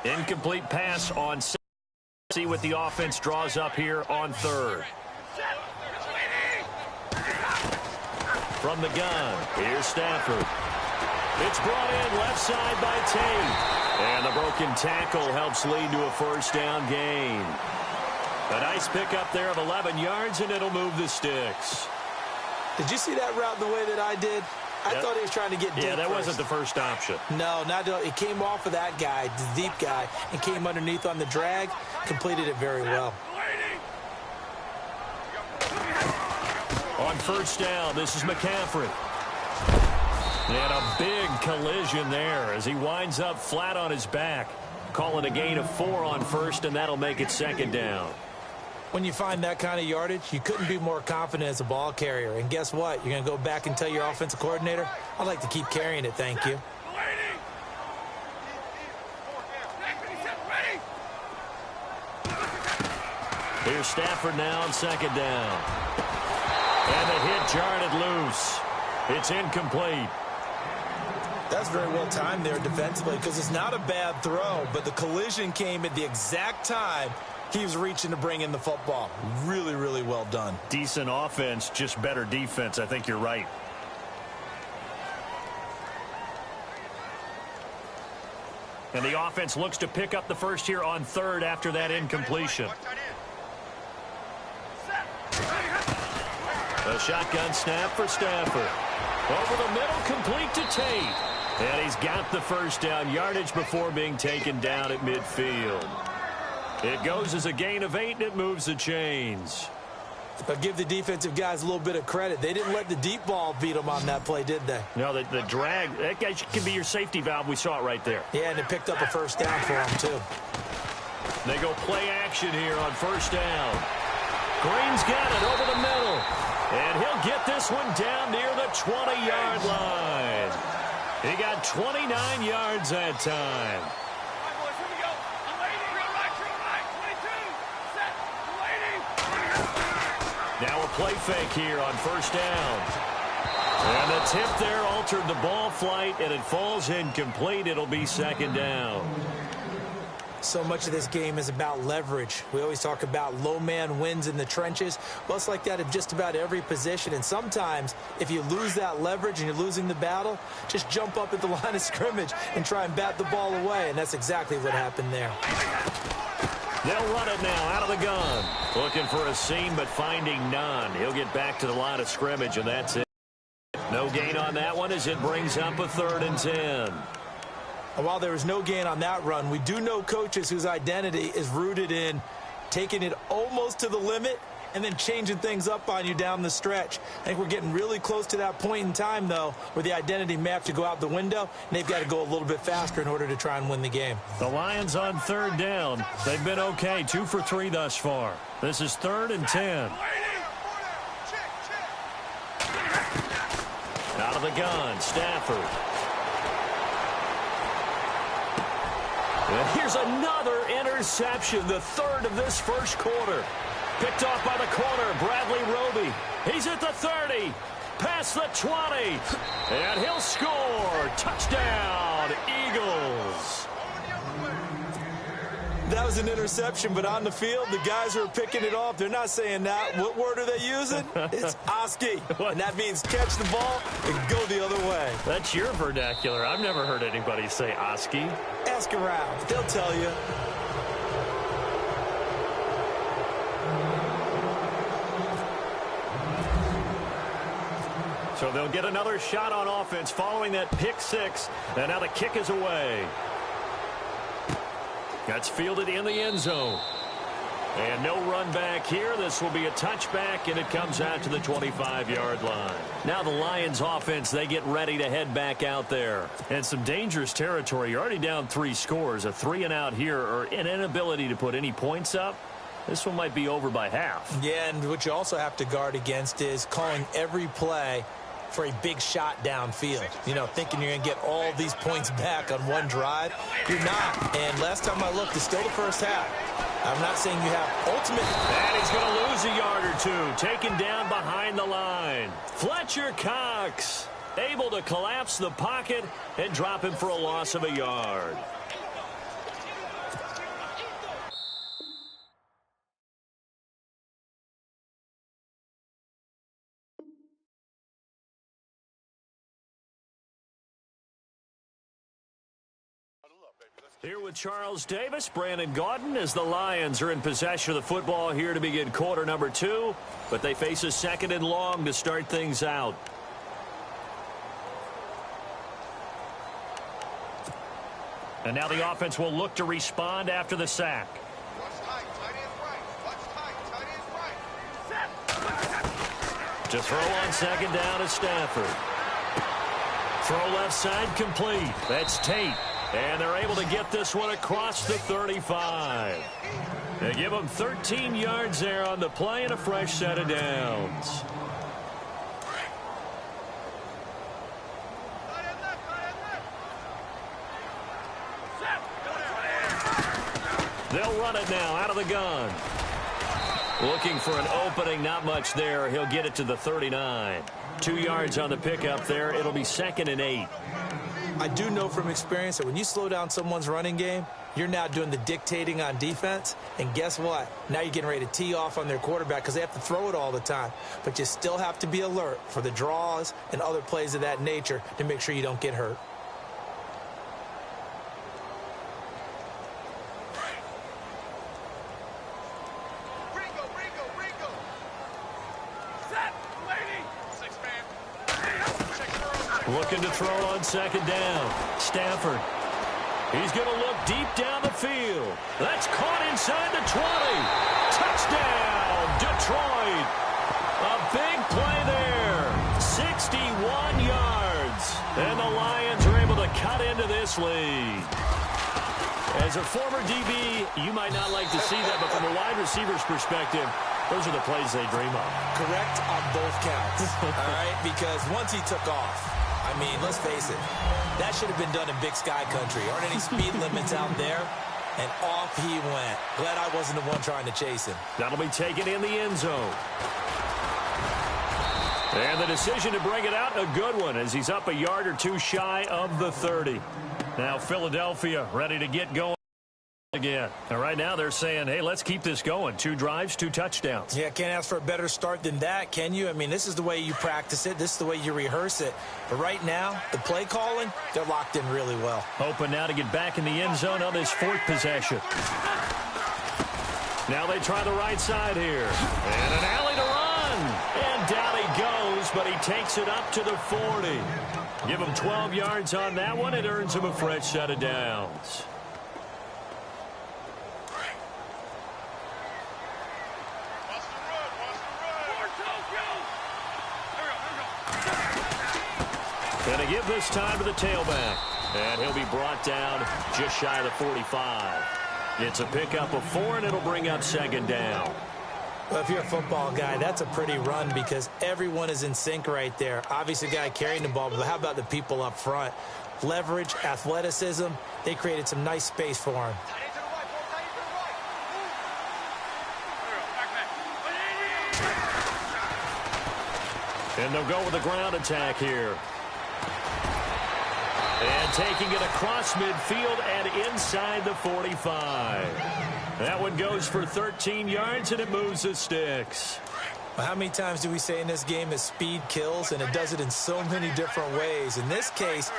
Incomplete pass on second. See what the offense draws up here on third. From the gun, here's Stafford. It's brought in left side by Tate. And the broken tackle helps lead to a first down gain. A nice pickup there of 11 yards, and it'll move the sticks. Did you see that route the way that I did? I thought he was trying to get deep. Yeah, that first. wasn't the first option. No, not it came off of that guy, the deep guy, and came underneath on the drag. Completed it very well. On first down, this is McCaffrey. And a big collision there as he winds up flat on his back. Calling a gain of 4 on first, and that'll make it second down. When you find that kind of yardage, you couldn't be more confident as a ball carrier. And guess what? You're going to go back and tell your offensive coordinator, I'd like to keep carrying it, thank you. Here's Stafford now on second down. And the hit jarred it loose. It's incomplete. That's very well timed there defensively because it's not a bad throw, but the collision came at the exact time he was reaching to bring in the football. Really, really well done. Decent offense, just better defense. I think you're right. And the offense looks to pick up the first here on third after that incompletion. A shotgun snap for Stafford. Over the middle, complete to Tate. And he's got the first down yardage before being taken down at midfield. It goes as a gain of 8, and it moves the chains. But give the defensive guys a little bit of credit. They didn't let the deep ball beat them on that play, did they? No, the drag, that guy can be your safety valve. We saw it right there. Yeah, and it picked up a first down for them, too. They go play action here on first down. Green's got it over the middle. And he'll get this one down near the 20-yard line. He got 29 yards that time. Now a play fake here on first down. And the tip there altered the ball flight, and it falls incomplete. It'll be second down. So much of this game is about leverage. We always talk about low man wins in the trenches. Well, it's like that at just about every position. And sometimes, if you lose that leverage and you're losing the battle, just jump up at the line of scrimmage and try and bat the ball away. And that's exactly what happened there. They'll run it now out of the gun. Looking for a seam, but finding none. He'll get back to the line of scrimmage, and that's it. No gain on that one as it brings up a 3rd and 10. And while there was no gain on that run, we do know coaches whose identity is rooted in taking it almost to the limit and then changing things up on you down the stretch. I think we're getting really close to that point in time, though, where the identity may have to go out the window, and they've got to go a little bit faster in order to try and win the game. The Lions on 3rd down. They've been okay, 2 for 3 thus far. This is 3rd and 10. Out of the gun, Stafford. And here's another interception, the 3rd of this first quarter. Picked off by the corner, Bradley Roby. He's at the 30, past the 20, and he'll score. Touchdown, Eagles. That was an interception, but on the field, the guys who are picking it off, they're not saying that. What word are they using? It's Oski, and that means catch the ball and go the other way. That's your vernacular. I've never heard anybody say Oski. Ask around. They'll tell you. So they'll get another shot on offense following that pick 6, and now the kick is away. That's fielded in the end zone. And no run back here. This will be a touchback, and it comes out to the 25-yard line. Now the Lions offense, they get ready to head back out there. And some dangerous territory. You're already down 3 scores. A 3-and-out here, or an inability to put any points up. This one might be over by half. Yeah, and what you also have to guard against is calling every play for a big shot downfield. You know, thinking you're going to get all these points back on one drive. You're not. And last time I looked, it's still the first half. I'm not saying you have ultimate. And he's going to lose a yard or 2. Taken down behind the line. Fletcher Cox able to collapse the pocket and drop him for a loss of a yard. Here with Charles Davis, Brandon Gaudin, as the Lions are in possession of the football here to begin quarter number 2. But they face a second and long to start things out. And now the offense will look to respond after the sack. To throw on second down is Stafford. Throw left side complete. That's Tate. And they're able to get this one across the 35. They give them 13 yards there on the play and a fresh set of downs. They'll run it now out of the gun. Looking for an opening, not much there. He'll get it to the 39. 2 yards on the pickup there. It'll be 2nd and 8. I do know from experience that when you slow down someone's running game, you're now doing the dictating on defense. And guess what? Now you're getting ready to tee off on their quarterback because they have to throw it all the time. But you still have to be alert for the draws and other plays of that nature to make sure you don't get hurt. Looking to throw on second down. Stafford. He's going to look deep down the field. That's caught inside the 20. Touchdown, Detroit. A big play there. 61 yards. And the Lions are able to cut into this lead. As a former DB, you might not like to see that, but from a wide receiver's perspective, those are the plays they dream of. Correct on both counts, all right? Because once he took off, I mean, let's face it, that should have been done in Big Sky Country. Aren't any speed limits out there? And off he went. Glad I wasn't the one trying to chase him. That'll be taken in the end zone. And the decision to bring it out, a good one, as he's up a yard or two shy of the 30. Now Philadelphia ready to get going again. And right now they're saying, hey, let's keep this going. 2 drives, 2 touchdowns. Yeah, can't ask for a better start than that, can you? I mean, this is the way you practice it. This is the way you rehearse it. But right now, the play calling, they're locked in really well. Hoping now to get back in the end zone on this 4th possession. Now they try the right side here. And an alley to run. And down he goes, but he takes it up to the 40. Give him 12 yards on that one. It earns him a fresh set of downs. Going to give this time to the tailback. And he'll be brought down just shy of the 45. It's a pickup of 4, and it'll bring up second down. Well, if you're a football guy, that's a pretty run because everyone is in sync right there. Obviously, the guy carrying the ball, but how about the people up front? Leverage, athleticism, they created some nice space for him. And they'll go with the ground attack here. And taking it across midfield and inside the 45. That one goes for 13 yards, and it moves the sticks. Well, how many times do we say in this game that speed kills, and it does it in so many different ways? In this case,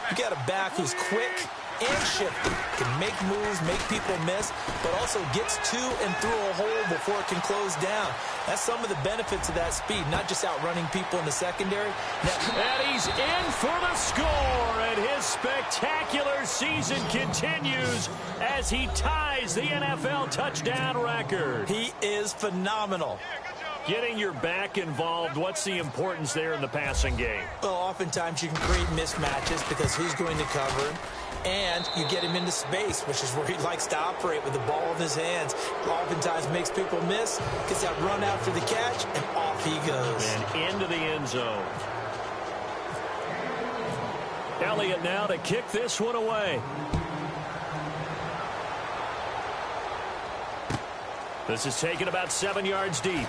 you got a back who's quick and shifty, can make moves, make people miss, but also gets to and through a hole before it can close down. That's some of the benefits of that speed, not just outrunning people in the secondary. And he's in for the score, and his spectacular season continues as he ties the NFL touchdown record. He is phenomenal. Getting your back involved, what's the importance there in the passing game? Well, oftentimes you can create mismatches because who's going to cover him? And you get him into space, which is where he likes to operate with the ball in his hands. Oftentimes makes people miss, gets that run after the catch, and off he goes. And into the end zone. Elliott now to kick this one away. This is taken about 7 yards deep.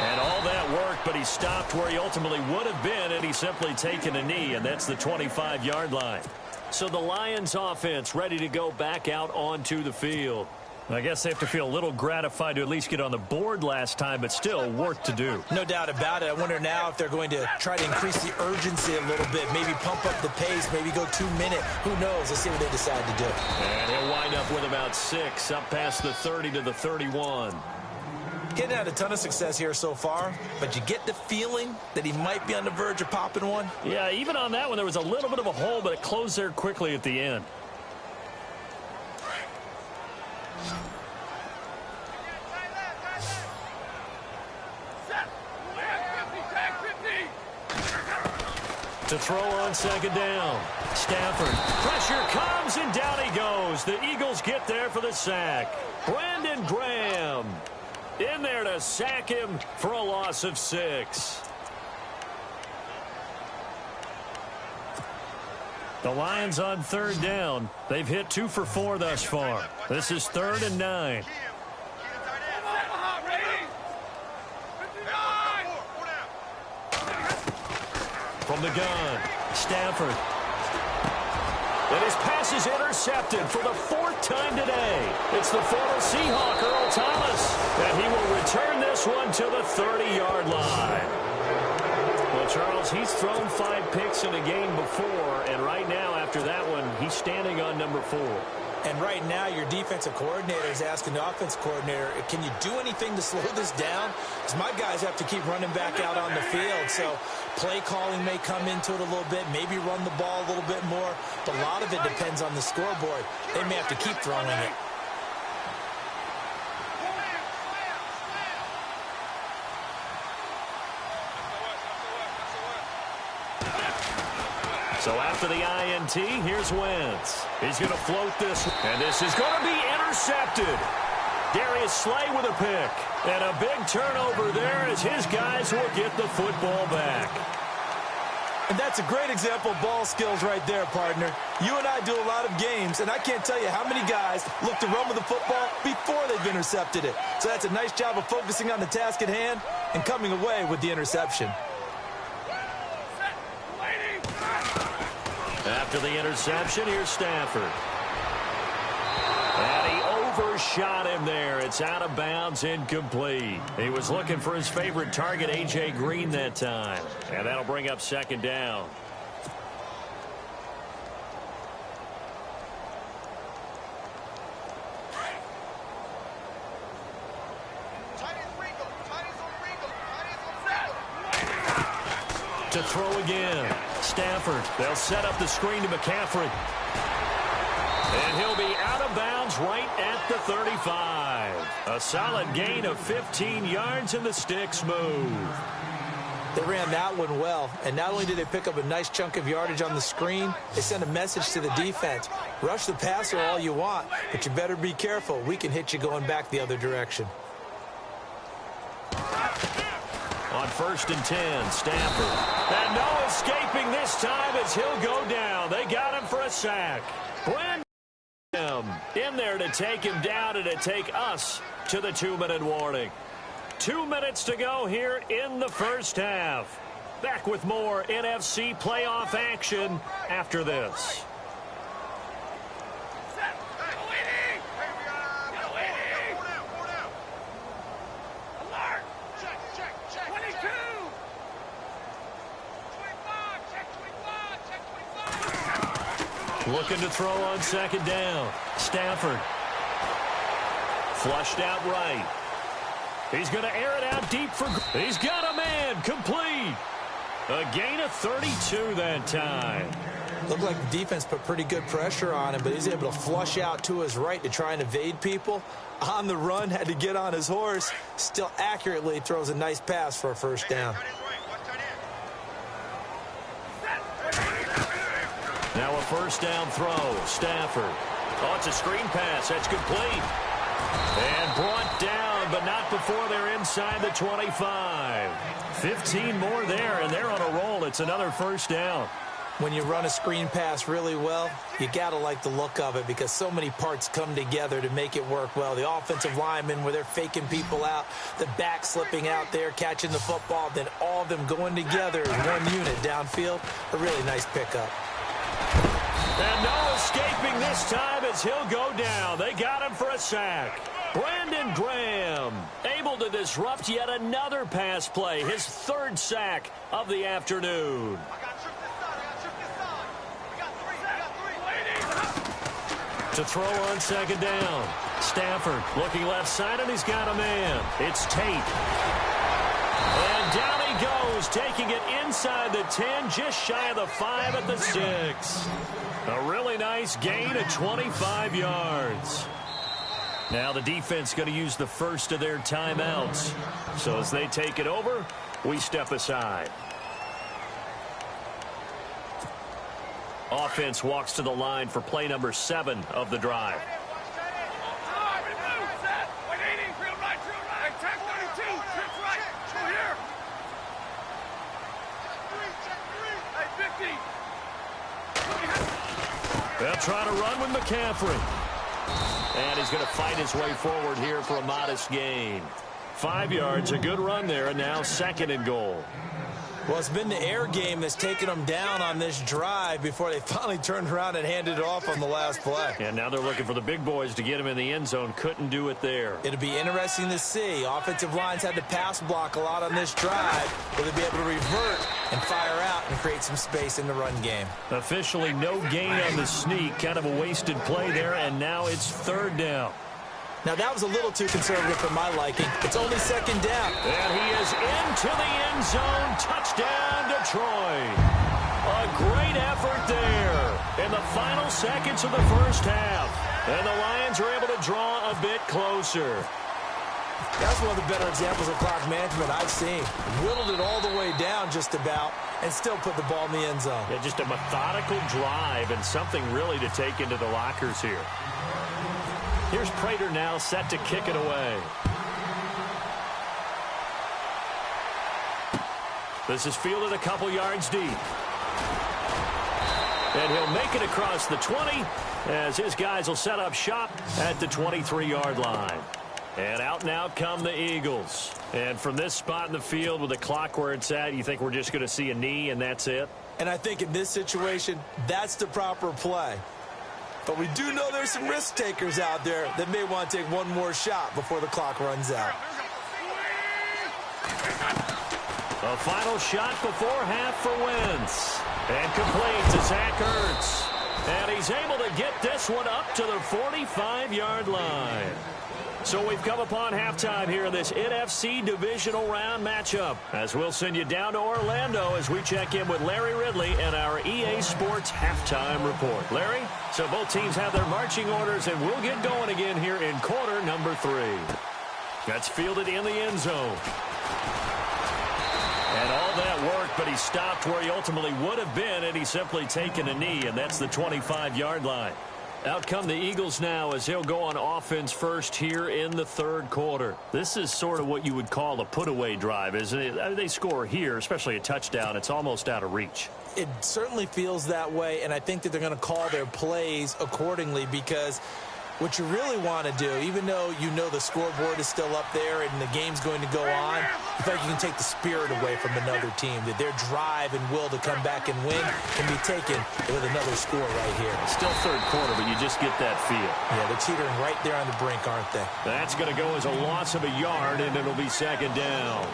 And all that work, but he stopped where he ultimately would have been, and he's simply taken a knee, and that's the 25-yard line. So the Lions offense ready to go back out onto the field. I guess they have to feel a little gratified to at least get on the board last time, but still work to do. No doubt about it. I wonder now if they're going to try to increase the urgency a little bit, maybe pump up the pace, maybe go 2 minute. Who knows? Let's see what they decide to do. And he'll wind up with about 6, up past the 30 to the 31. Getting had a ton of success here so far, but you get the feeling that he might be on the verge of popping one. Yeah, even on that one, there was a little bit of a hole, but it closed there quickly at the end. To throw on second down. Stafford. Pressure comes, and down he goes. The Eagles get there for the sack. Brandon Graham in there to sack him for a loss of 6. The Lions on third down. They've hit 2 for 4 thus far. This is 3rd and 9. From the gun, Stafford. And his pass is intercepted for the 4th time today. It's the former Seahawk, Earl Thomas, and he will return this one to the 30-yard line. Well, Charles, he's thrown 5 picks in a game before, and right now, after that one, he's standing on number 4. And right now, your defensive coordinator is asking the offense coordinator, can you do anything to slow this down? Because my guys have to keep running back out on the field. So play calling may come into it a little bit, maybe run the ball a little bit more. But a lot of it depends on the scoreboard. They may have to keep throwing it. So after the INT, here's Wentz. He's going to float this, and this is going to be intercepted. Darius Slay with a pick. And a big turnover there as his guys will get the football back. And that's a great example of ball skills right there, partner. You and I do a lot of games, and I can't tell you how many guys look to run with the football before they've intercepted it. So that's a nice job of focusing on the task at hand and coming away with the interception. After the interception, here's Stafford. And he overshot him there. It's out of bounds, incomplete. He was looking for his favorite target, A.J. Green, that time. And that'll bring up second down. To throw again. Stafford. They'll set up the screen to McCaffrey. And he'll be out of bounds right at the 35. A solid gain of 15 yards, and the sticks move. They ran that one well, and not only did they pick up a nice chunk of yardage on the screen, they sent a message to the defense. Rush the passer all you want, but you better be careful. We can hit you going back the other direction. On 1st and 10, Stafford. And no escaping this time as he'll go down. They got him for a sack. Brandon in there to take him down and to take us to the 2-minute warning. 2 minutes to go here in the first half. Back with more NFC playoff action after this. Looking to throw on second down. Stafford. Flushed out right. He's going to air it out deep for... He's got a man. Complete. A gain of 32 that time. Looked like the defense put pretty good pressure on him, but he's able to flush out to his right to try and evade people. On the run, had to get on his horse. Still accurately throws a nice pass for a first down. Now a first down throw. Stafford. Oh, it's a screen pass. That's complete. And brought down, but not before they're inside the 25. 15 more there, and they're on a roll. It's another first down. When you run a screen pass really well, you got to like the look of it because so many parts come together to make it work well. The offensive linemen, where they're faking people out, the back slipping out there, catching the football, then all of them going together as one unit downfield. A really nice pickup. And no escaping this time as he'll go down. They got him for a sack. Brandon Graham able to disrupt yet another pass play. His third sack of the afternoon. To throw on second down. Stafford looking left side, and he's got a man. It's Tate. And down he goes, taking it inside the 10, just shy of the 5 at the 6. A really nice gain of 25 yards. Now the defense going to use the first of their timeouts. So as they take it over, we step aside. Offense walks to the line for play number 7 of the drive. They'll try to run with McCaffrey. And he's going to fight his way forward here for a modest gain. 5 yards, a good run there, and now 2nd and goal. Well, it's been the air game that's taken them down on this drive before they finally turned around and handed it off on the last play. And now they're looking for the big boys to get him in the end zone. Couldn't do it there. It'll be interesting to see. Offensive lines had to pass block a lot on this drive. Will they be able to revert and fire out and create some space in the run game? Officially no gain on the sneak. Kind of a wasted play there, and now it's 3rd down. Now, that was a little too conservative for my liking. It's only 2nd down. And he is into the end zone. Touchdown, Detroit. A great effort there in the final seconds of the first half. And the Lions are able to draw a bit closer. That's one of the better examples of clock management I've seen. Whittled it all the way down just about and still put the ball in the end zone. Yeah, just a methodical drive and something really to take into the lockers here. Here's Prater now set to kick it away. This is fielded a couple yards deep. And he'll make it across the 20 as his guys will set up shop at the 23-yard line. And out now come the Eagles. And from this spot in the field with the clock where it's at, you think we're just going to see a knee and that's it? And I think in this situation, that's the proper play. But we do know there's some risk takers out there that may want to take one more shot before the clock runs out. A final shot before half for Wentz. And complete to Zach Ertz. And he's able to get this one up to the 45-yard line. So we've come upon halftime here in this NFC divisional round matchup, as we'll send you down to Orlando as we check in with Larry Ridley and our EA Sports halftime report. Larry, so both teams have their marching orders, and we'll get going again here in quarter number 3. That's fielded in the end zone. And all that work, but he stopped where he ultimately would have been had he simply taken a knee, and that's the 25-yard line. Out come the Eagles now as he'll go on offense first here in the 3rd quarter. This is sort of what you would call a put-away drive, isn't it? They score here, especially a touchdown. It's almost out of reach. It certainly feels that way, and I think that they're going to call their plays accordingly because what you really want to do, even though you know the scoreboard is still up there and the game's going to go on, you feel like you can take the spirit away from another team, that their drive and will to come back and win can be taken with another score right here. Still 3rd quarter, but you just get that feel. Yeah, they're teetering right there on the brink, aren't they? That's going to go as a loss of a yard, and it'll be 2nd down.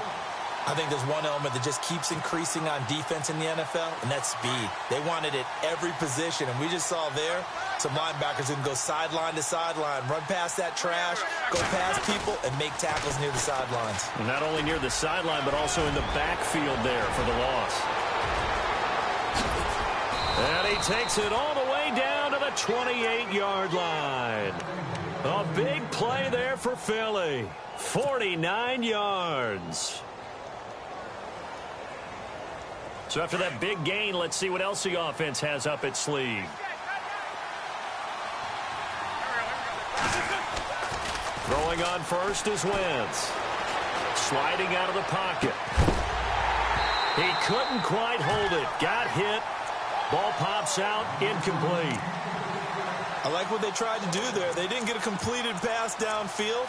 I think there's one element that just keeps increasing on defense in the NFL, and that's speed. They want it at every position, and we just saw there some linebackers who can go sideline to sideline, run past that trash, go past people, and make tackles near the sidelines. Not only near the sideline, but also in the backfield there for the loss. And he takes it all the way down to the 28-yard line. A big play there for Philly. 49 yards. So after that big gain, let's see what else the offense has up its sleeve. Throwing on first is Wentz. Sliding out of the pocket. He couldn't quite hold it. Got hit. Ball pops out. Incomplete. I like what they tried to do there. They didn't get a completed pass downfield,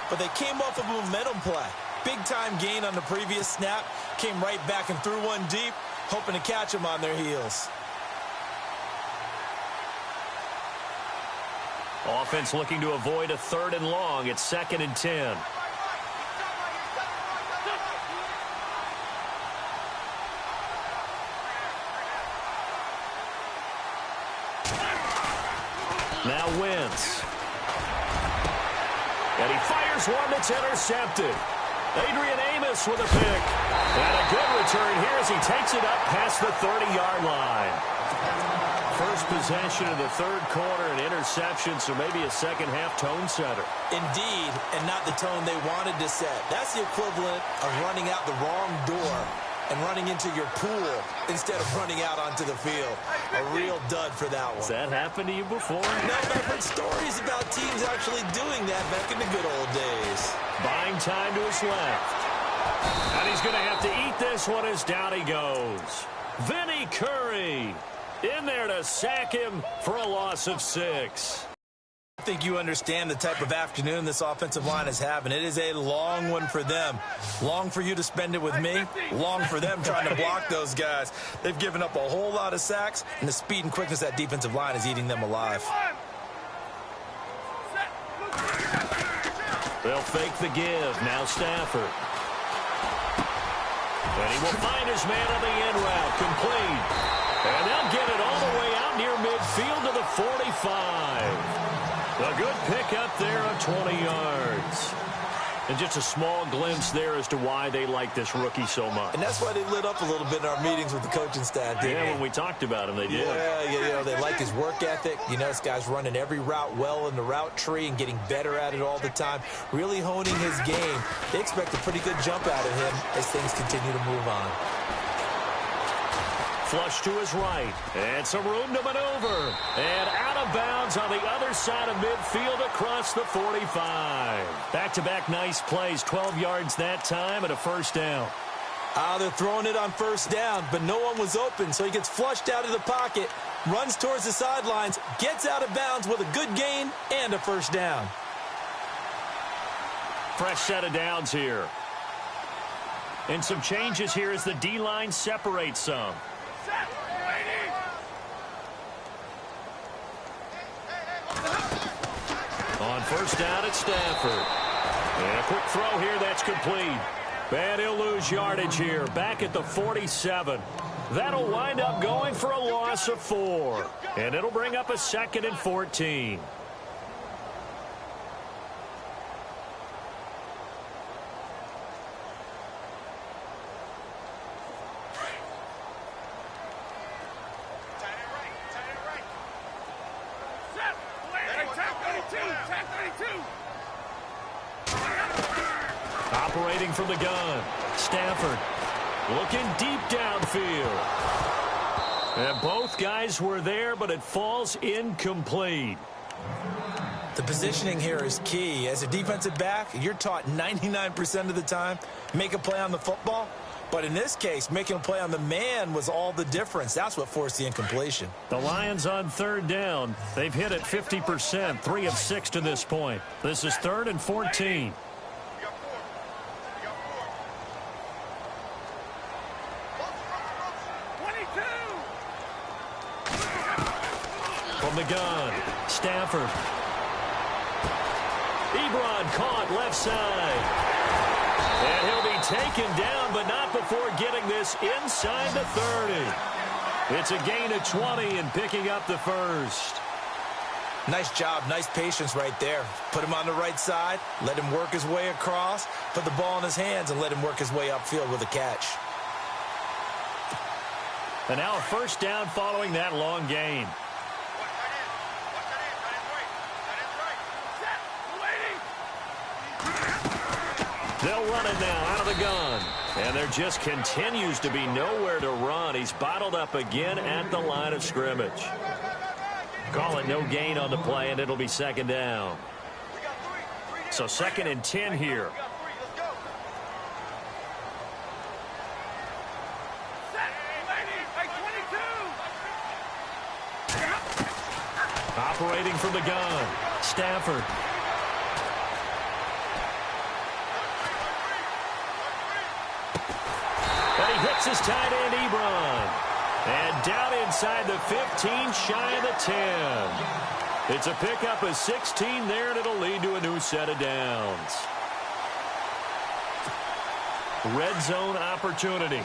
but they came off of a momentum play. Big-time gain on the previous snap. Came right back and threw one deep, hoping to catch them on their heels. Offense looking to avoid a 3rd and long. It's 2nd and 10. Now Wentz. And he fires one that's intercepted. Adrian Amos with a pick. And a good return here as he takes it up past the 30-yard line. First possession of the 3rd quarter, an interception, so maybe a second-half tone setter. Indeed, and not the tone they wanted to set. That's the equivalent of running out the wrong door and running into your pool instead of running out onto the field. A real dud for that one. Has that happened to you before? No, I've heard stories about teams actually doing that back in the good old days. Buying time to his left. And he's going to have to eat this one as down he goes. Vinny Curry in there to sack him for a loss of 6. I think you understand the type of afternoon this offensive line is having. It is a long one for them. Long for you to spend it with me. Long for them trying to block those guys. They've given up a whole lot of sacks, and the speed and quickness of that defensive line is eating them alive. They'll fake the give. Now Stafford. And he will find his man on the end route. Complete. And they'll get it all the way out near midfield to the 45. A good pickup there of 20 yards. And just a small glimpse there as to why they like this rookie so much. And that's why they lit up a little bit in our meetings with the coaching staff. Yeah, when we talked about him, they did. Yeah, you know, they like his work ethic. You know, this guy's running every route well in the route tree and getting better at it all the time. Really honing his game. They expect a pretty good jump out of him as things continue to move on. Flush to his right. And some room to maneuver. And out of bounds on the other side of midfield across the 45. Back-to-back nice plays. 12 yards that time and a first down. They're throwing it on first down, but no one was open, so he gets flushed out of the pocket, runs towards the sidelines, gets out of bounds with a good gain and a first down. Fresh set of downs here. And some changes here as the D-line separates some. On first down, it's Stafford. And a quick throw here that's complete. And he'll lose yardage here. Back at the 47. That'll wind up going for a loss of 4. And it'll bring up a 2nd and 14. Operating from the gun, Stafford looking deep downfield. And both guys were there, but it falls incomplete. The positioning here is key. As a defensive back, you're taught 99% of the time, make a play on the football. But in this case, making a play on the man was all the difference. That's what forced the incompletion. The Lions on 3rd down. They've hit it 50%, 3 of 6 to this point. This is 3rd and 14. From the gun, Stafford. Ebron caught left side. And he'll be taken down, but not before getting this inside the 30. It's a gain of 20 and picking up the first. Nice job, nice patience right there. Put him on the right side, let him work his way across, put the ball in his hands, and let him work his way upfield with a catch. And now a first down following that long gain. They'll run it now out of the gun. And there just continues to be nowhere to run. He's bottled up again at the line of scrimmage. Call it no gain on the play, and it'll be 2nd down. So 2nd and 10 here. Operating from the gun, Stafford. And he hits his tight end, Ebron. And down inside the 15, shy of the 10. It's a pickup of 16 there, and it'll lead to a new set of downs. Red zone opportunity.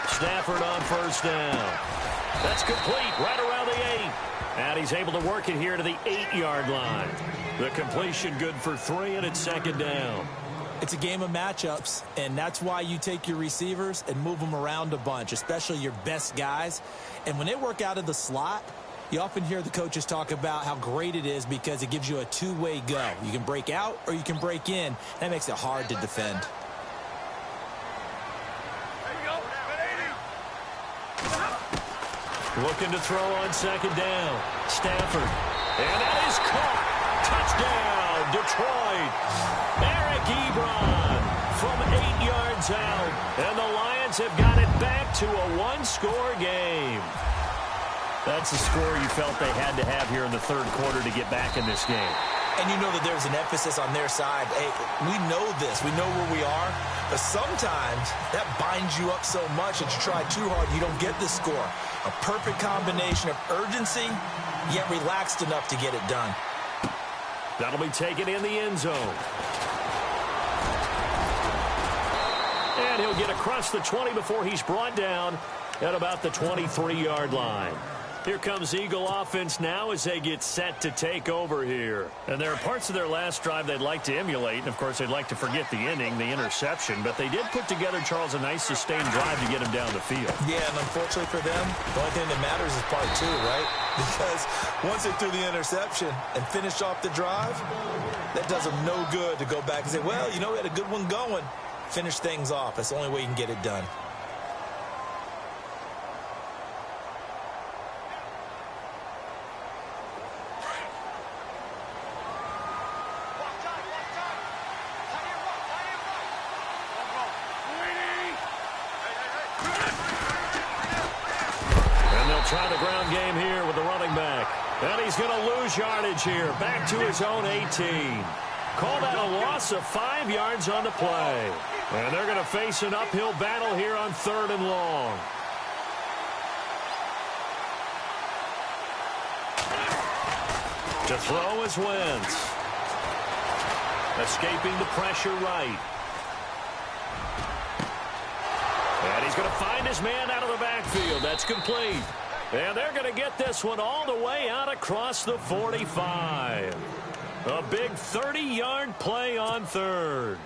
Stafford on first down. That's complete right around the 8. And he's able to work it here to the 8-yard line. The completion good for 3, and it's second down. It's a game of matchups, and that's why you take your receivers and move them around a bunch, especially your best guys. And when they work out of the slot, you often hear the coaches talk about how great it is because it gives you a two-way go. You can break out or you can break in. That makes it hard to defend. Looking to throw on second down. Stafford. And that is caught. Touchdown, Detroit. Eric Ebron from 8 yards out. And the Lions have got it back to a one-score game. That's the score you felt they had to have here in the third quarter to get back in this game. And you know that there's an emphasis on their side. Hey, we know this. We know where we are. But sometimes that binds you up so much that you try too hard, you don't get the score. A perfect combination of urgency, yet relaxed enough to get it done. That'll be taken in the end zone. And he'll get across the 20 before he's brought down at about the 23-yard line. Here comes Eagle offense now as they get set to take over here. And there are parts of their last drive they'd like to emulate. And, of course, they'd like to forget the inning, the interception. But they did put together, Charles, a nice sustained drive to get him down the field. Yeah, and unfortunately for them, the only thing that matters is part 2, right? Because once they threw the interception and finished off the drive, that does them no good to go back and say, well, you know, we had a good one going. Finish things off. That's the only way you can get it done. Try the ground game here with the running back. And he's going to lose yardage here. Back to his own 18. Call that a loss of 5 yards on the play. And they're going to face an uphill battle here on 3rd and long. To throw is Wentz. Escaping the pressure right. And he's going to find his man out of the backfield. That's complete. And they're going to get this one all the way out across the 45. A big 30-yard play on 3rd.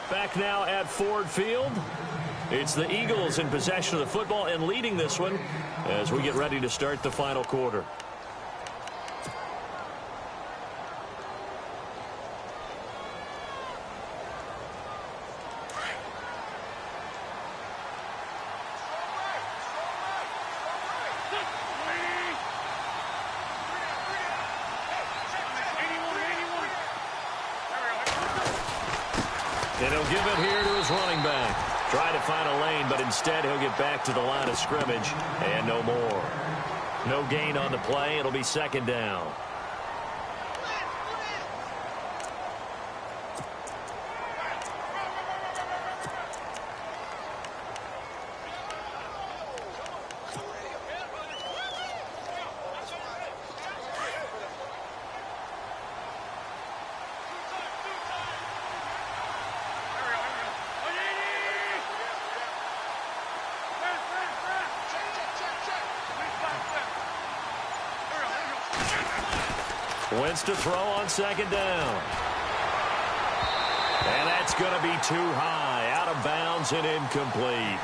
Back now at Ford Field. It's the Eagles in possession of the football and leading this one as we get ready to start the final quarter. And he'll give it here to his running back. Try to find a lane, but instead he'll get back to the line of scrimmage and no more. No gain on the play. It'll be second down. Wentz to throw on second down. And that's going to be too high, out of bounds and incomplete.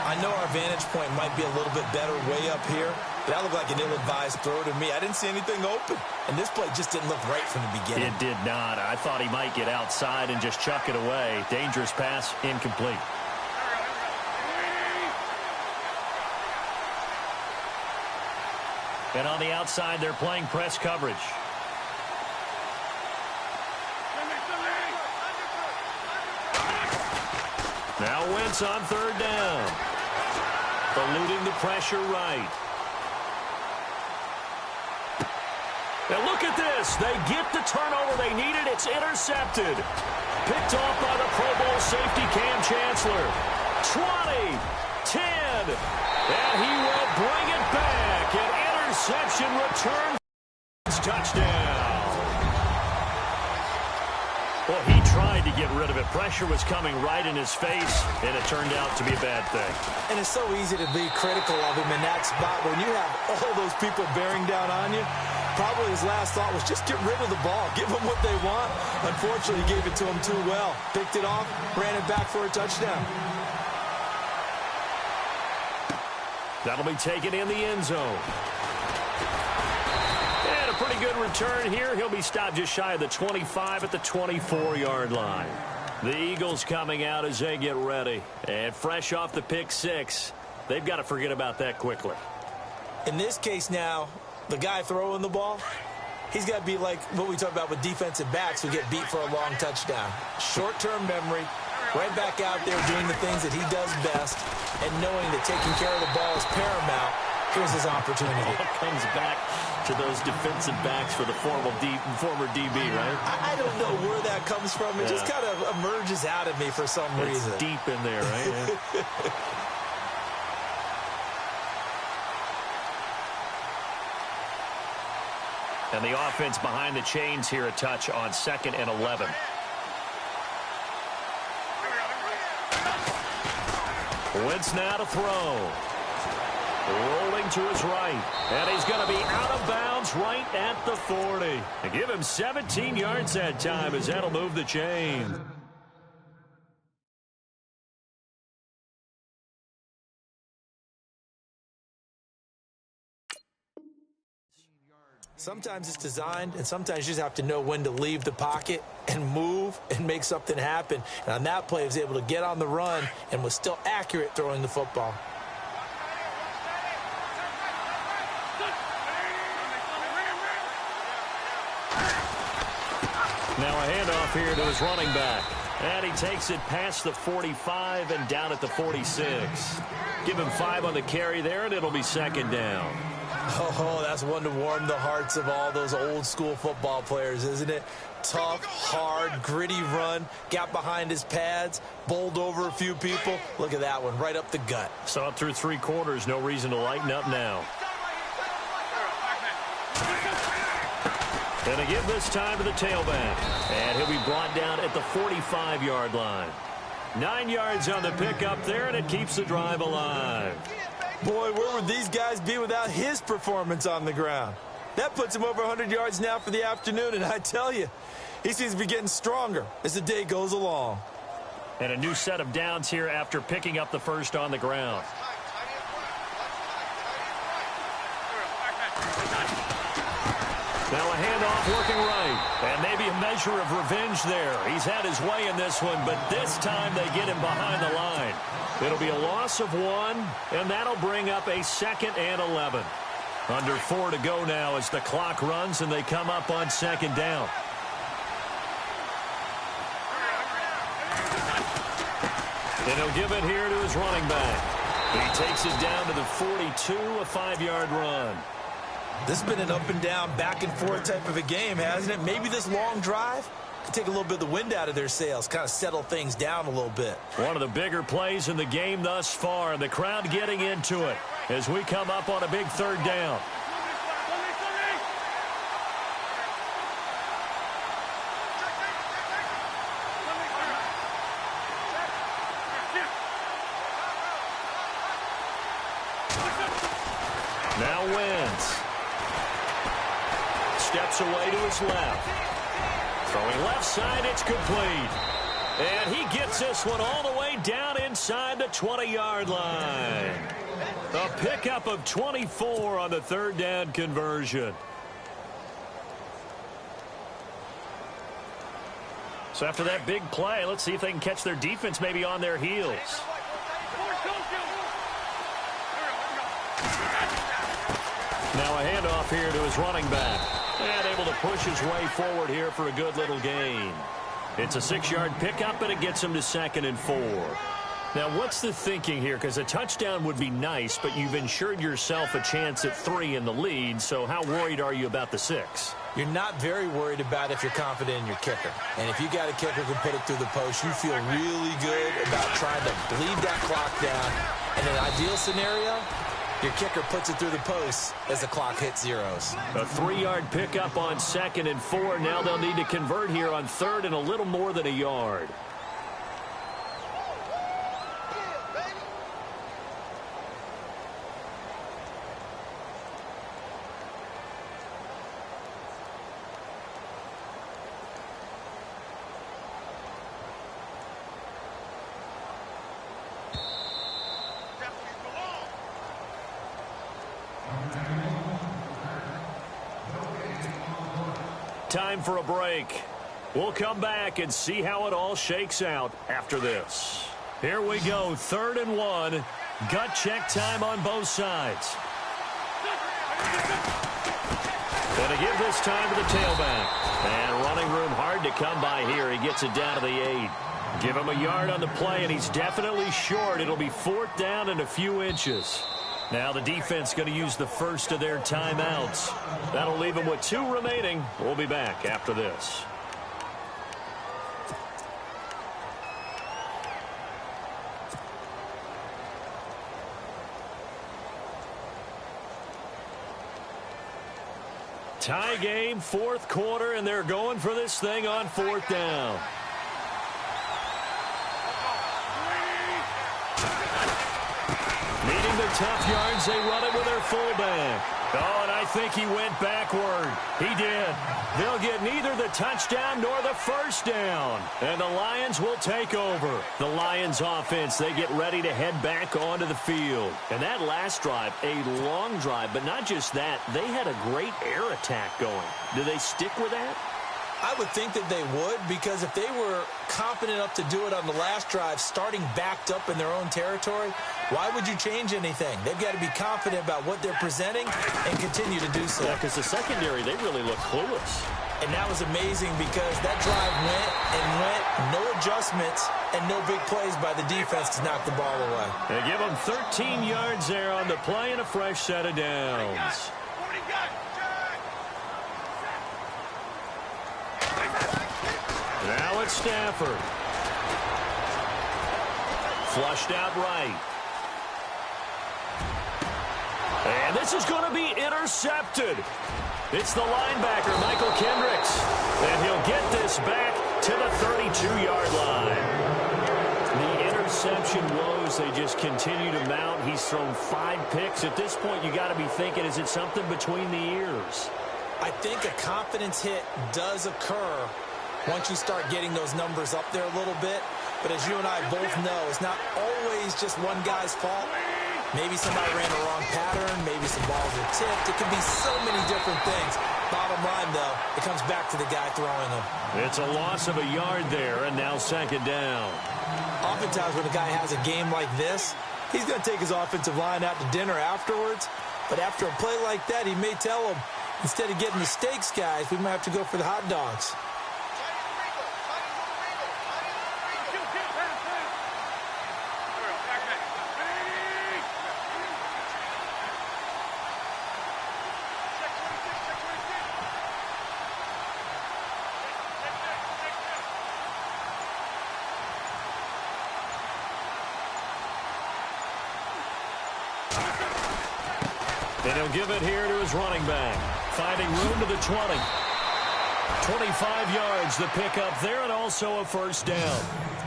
I know our vantage point might be a little bit better way up here, but that looked like an ill-advised throw to me. I didn't see anything open, and this play just didn't look right from the beginning. It did not. I thought he might get outside and just chuck it away. Dangerous pass, incomplete. And on the outside, they're playing press coverage. Now Wentz on third down. Eluding the pressure right. at this. They get the turnover they needed. It's intercepted. Picked off by the Pro Bowl safety Cam Chancellor. 20, 10, and he will bring it back. An interception return. Touchdown. Well, he tried to get rid of it. Pressure was coming right in his face, and it turned out to be a bad thing. And it's so easy to be critical of him in that spot. When you have all those people bearing down on you, probably his last thought was just get rid of the ball. Give them what they want. Unfortunately, he gave it to them too well. Picked it off, ran it back for a touchdown. That'll be taken in the end zone. And a pretty good return here. He'll be stopped just shy of the 25 at the 24-yard line. The Eagles coming out as they get ready. And fresh off the pick six, they've got to forget about that quickly. In this case now, the guy throwing the ball, he's got to be like what we talk about with defensive backs who get beat for a long touchdown. Short-term memory, right back out there doing the things that he does best, and knowing that taking care of the ball is paramount. Here's his opportunity. It comes back to those defensive backs for the former DB, right? I don't know where that comes from. It just kind of emerges out of me for some reason. It's deep in there, right? Yeah. And the offense behind the chains here a touch on 2nd and 11. Wentz now to throw. Rolling to his right. And he's going to be out of bounds right at the 40. And give him 17 yards that time as that'll move the chain. Sometimes it's designed, and sometimes you just have to know when to leave the pocket and move and make something happen. And on that play, he was able to get on the run and was still accurate throwing the football. Now a handoff here to his running back. And he takes it past the 45 and down at the 46. Give him 5 on the carry there, and it'll be 2nd down. Oh, that's one to warm the hearts of all those old-school football players, isn't it? Tough, hard, gritty run, got behind his pads, bowled over a few people. Look at that one, right up the gut. Saw it through 3 quarters, no reason to lighten up now. And again this time to the tailback. And he'll be brought down at the 45-yard line. 9 yards on the pickup there, and it keeps the drive alive. Boy, where would these guys be without his performance on the ground? That puts him over 100 yards now for the afternoon, and I tell you, he seems to be getting stronger as the day goes along. And a new set of downs here after picking up the first on the ground. Now a handoff working right. And maybe a measure of revenge there. He's had his way in this one, but this time they get him behind the line. It'll be a loss of 1, and that'll bring up a 2nd and 11. Under 4 to go now as the clock runs and they come up on 2nd down. And he'll give it here to his running back. He takes it down to the 42, a 5-yard run. This has been an up-and-down, back-and-forth type of a game, hasn't it? Maybe this long drive could take a little bit of the wind out of their sails, kind of settle things down a little bit. One of the bigger plays in the game thus far, and the crowd getting into it as we come up on a big 3rd down. Now Wentz. Steps away to his left. Throwing left side, it's complete. And he gets this one all the way down inside the 20-yard line. A pickup of 24 on the 3rd down conversion. So after that big play, let's see if they can catch their defense maybe on their heels. Now a handoff here to his running back. And able to push his way forward here for a good little gain. It's a 6-yard pickup, and it gets him to 2nd and 4. Now, what's the thinking here? Because a touchdown would be nice, but you've ensured yourself a chance at 3 in the lead, so how worried are you about the 6? You're not very worried about if you're confident in your kicker. And if you got a kicker who can put it through the post, you feel really good about trying to bleed that clock down. In an ideal scenario, your kicker puts it through the post as the clock hits zeros. A 3-yard pickup on 2nd and 4. Now they'll need to convert here on 3rd and a little more than a yard. Time for a break. We'll come back and see how it all shakes out after this. Here we go, 3rd and 1. Gut check time on both sides. And to give this time to the tailback. And running room hard to come by here. He gets it down to the 8. Give him a yard on the play, and he's definitely short. It'll be 4th down and a few inches. Now the defense going to use the first of their timeouts. That'll leave them with 2 remaining. We'll be back after this. Tie game, 4th quarter, and they're going for this thing on 4th down. Needing the tough yards, they run it with their fullback. Oh, and I think he went backward. He did. They'll get neither the touchdown nor the first down. And the Lions will take over. The Lions offense, they get ready to head back onto the field. And that last drive, a long drive, but not just that, they had a great air attack going. Do they stick with that? I would think that they would, because if they were confident enough to do it on the last drive, starting backed up in their own territory, why would you change anything? They've got to be confident about what they're presenting and continue to do so. Yeah, because the secondary, they really look clueless. And that was amazing because that drive went and went, no adjustments, and no big plays by the defense to knock the ball away. They give them 13 yards there on the play and a fresh set of downs. Now it's Stafford. Flushed out right. And this is going to be intercepted. It's the linebacker, Michael Kendricks. And he'll get this back to the 32-yard line. The interception woes, they just continue to mount. He's thrown 5 picks. At this point, you got to be thinking, is it something between the ears? I think a confidence hit does occur once you start getting those numbers up there a little bit. But as you and I both know, it's not always just one guy's fault. Maybe somebody ran the wrong pattern. Maybe some balls are tipped. It could be so many different things. Bottom line, though, it comes back to the guy throwing them. It's a loss of a yard there, and now 2nd down. Oftentimes when a guy has a game like this, he's going to take his offensive line out to dinner afterwards. But after a play like that, he may tell them, instead of getting the steaks, guys, we might have to go for the hot dogs. And he'll give it here to his running back. Finding room to the 20. 25 yards, the pickup there, and also a first down.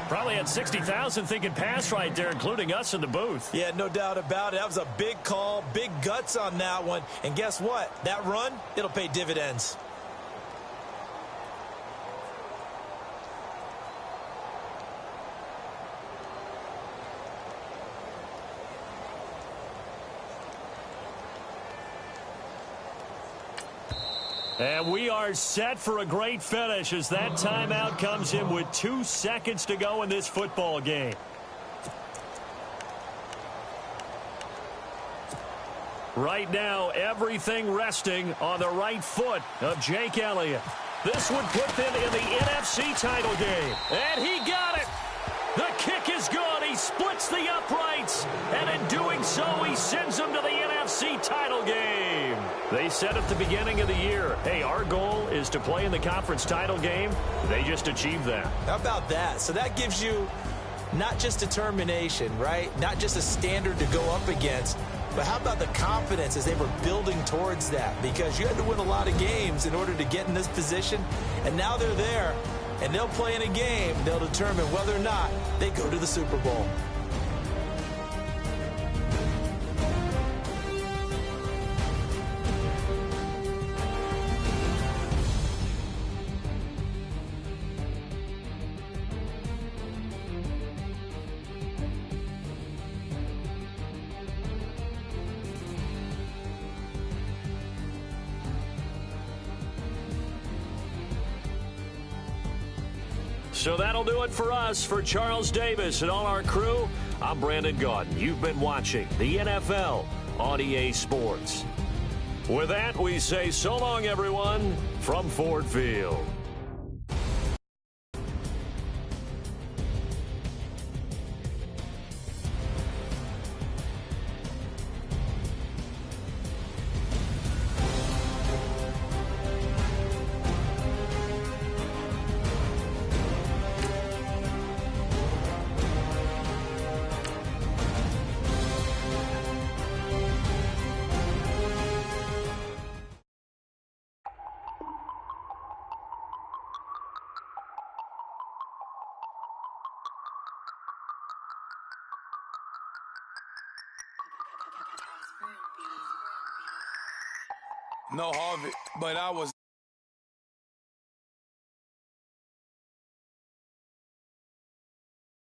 Probably had 60,000 thinking pass right there, including us in the booth. Yeah, no doubt about it. That was a big call, big guts on that one. And guess what? That run, it'll pay dividends. And we are set for a great finish as that timeout comes in with 2 seconds to go in this football game. Right now, everything resting on the right foot of Jake Elliott. This would put them in the NFC title game. And he got it. The kick is good. He's splits the uprights, and in doing so, he sends them to the NFC title game. They said at the beginning of the year, hey, our goal is to play in the conference title game. They just achieved that. How about that? So that gives you not just determination, right? Not just a standard to go up against, but how about the confidence as they were building towards that? Because you had to win a lot of games in order to get in this position, and now they're there, and they'll play in a game. They'll determine whether or not they go to the Super Bowl. So that'll do it for us. For Charles Davis and all our crew, I'm Brandon Gaudin. You've been watching the NFL on EA Sports. With that, we say so long, everyone, from Ford Field. No Harvey, but I was